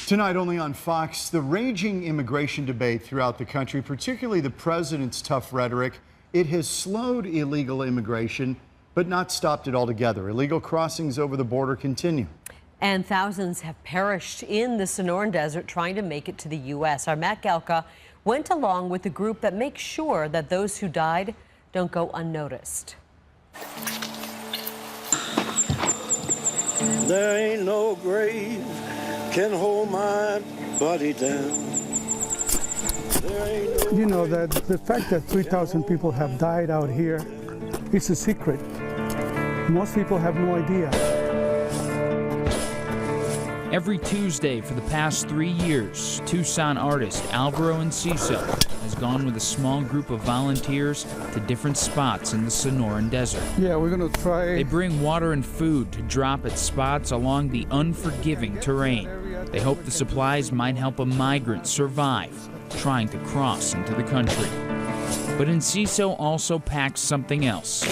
Tonight only on Fox, the raging immigration debate throughout the country, particularly the president's tough rhetoric. It has slowed illegal immigration, but not stopped it altogether. Illegal crossings over the border continue. And thousands have perished in the Sonoran Desert trying to make it to the U.S. Our Matt Galka went along with the group that makes sure that those who died don't go unnoticed. There ain't no grave can hold my body down. You know, that the fact that 3,000 people have died out here is a secret. Most people have no idea. Every Tuesday for the past 3 years, Tucson artist Alvaro Enciso has gone with a small group of volunteers to different spots in the Sonoran Desert. Yeah, we're gonna try. They bring water and food to drop at spots along the unforgiving terrain. They hope the supplies might help a migrant survive, trying to cross into the country. But Enciso also packs something else,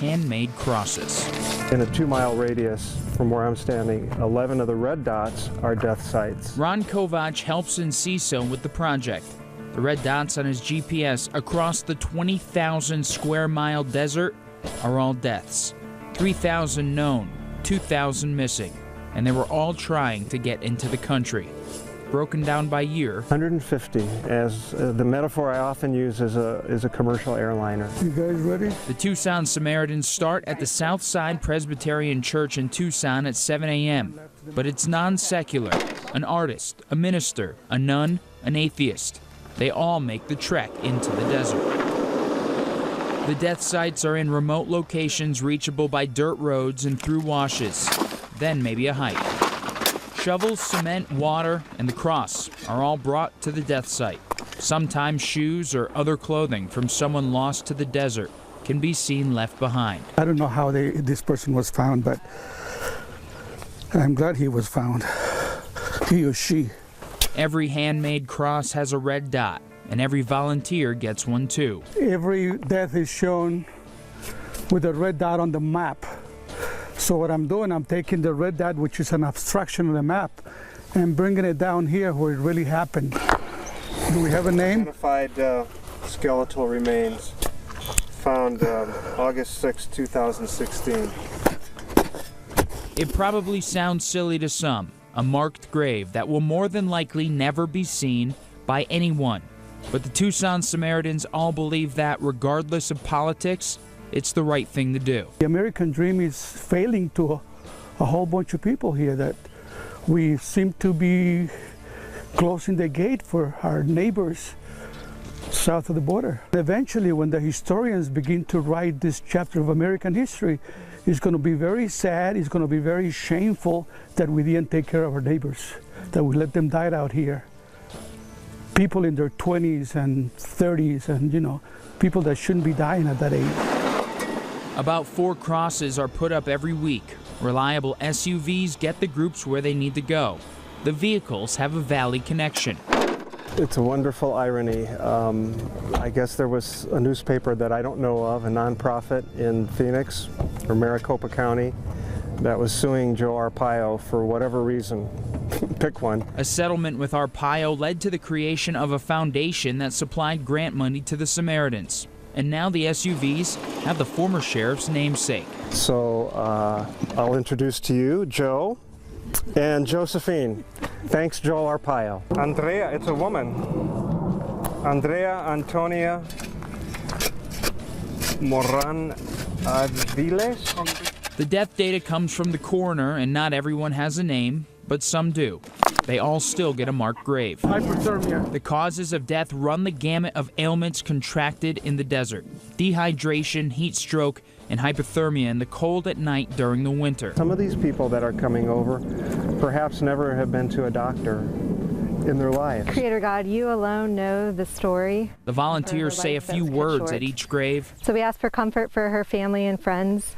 handmade crosses. In a 2-mile radius from where I'm standing, 11 of the red dots are death sites. Ron Kovac helps Enciso with the project. The red dots on his GPS across the 20,000 square mile desert are all deaths. 3,000 known, 2,000 missing, and they were all trying to get into the country. Broken down by year. 150, as the metaphor I often use is a commercial airliner. You guys ready? The Tucson Samaritans start at the Southside Presbyterian Church in Tucson at 7 a.m. But it's non-secular. An artist, a minister, a nun, an atheist. They all make the trek into the desert. The death sites are in remote locations reachable by dirt roads and through washes. Then maybe a hike. Shovels, cement, water, and the cross are all brought to the death site. Sometimes shoes or other clothing from someone lost to the desert can be seen left behind. I don't know how this person was found, but I'm glad he was found. He or she. Every handmade cross has a red dot, and every volunteer gets one too. Every death is shown with a red dot on the map. So what I'm doing, I'm taking the red dot, which is an abstraction of the map, and bringing it down here where it really happened. Do we have a name? Identified skeletal remains found August 6, 2016. It probably sounds silly to some, a marked grave that will more than likely never be seen by anyone. But the Tucson Samaritans all believe that, regardless of politics, it's the right thing to do. The American dream is failing to a whole bunch of people here, that we seem to be closing the gate for our neighbors south of the border. Eventually, when the historians begin to write this chapter of American history, it's going to be very sad, it's going to be very shameful that we didn't take care of our neighbors, that we let them die out here. People in their 20s and 30s, and you know, people that shouldn't be dying at that age. About 4 crosses are put up every week. Reliable SUVs get the groups where they need to go. The vehicles have a valley connection. It's a wonderful irony. I guess there was a newspaper that I don't know of, a nonprofit in Phoenix or Maricopa County, that was suing Joe Arpaio for whatever reason. Pick one. A settlement with Arpaio led to the creation of a foundation that supplied grant money to the Samaritans. And now the SUVs have the former sheriff's namesake. So I'll introduce to you Joe and Josephine. Thanks, Joe Arpaio. Andrea, it's a woman. Andrea Antonia Moran Aviles. The death data comes from the coroner, and not everyone has a name, but some do. They all still get a marked grave. Hypothermia. The causes of death run the gamut of ailments contracted in the desert: dehydration, heat stroke, and hypothermia in the cold at night during the winter. Some of these people that are coming over perhaps never have been to a doctor in their lives. Creator God, you alone know the story. The volunteers say a few words at each grave. So we ask for comfort for her family and friends,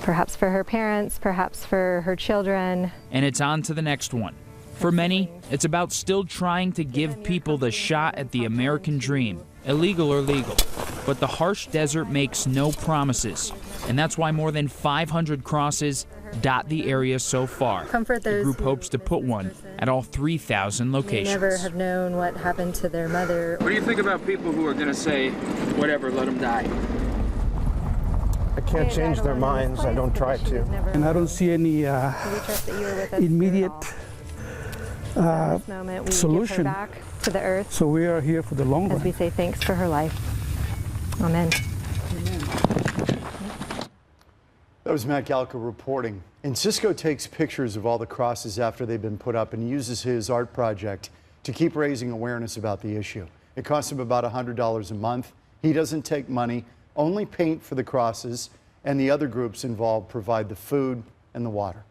perhaps for her parents, perhaps for her children. And it's on to the next one. For many, it's about still trying to give people the shot at the American dream, illegal or legal. But the harsh desert makes no promises, and that's why more than 500 crosses dot the area so far. Comfort The those group who hopes to miss put this one person. at all 3,000 They locations. never have known what happened to their mother. What do you think about people who are going to say, whatever, let them die? I can't change their minds. I don't try to. And I don't see any We trust that you were with us immediate through it all. At this moment, we solution. give her back to the earth so we are here for the long as we run. say thanks for her life. Amen. That was Matt Galka reporting. And Cisco takes pictures of all the crosses after they've been put up and uses his art project to keep raising awareness about the issue. It costs him about $100 a month. He doesn't take money, only paint for the crosses, and the other groups involved provide the food and the water.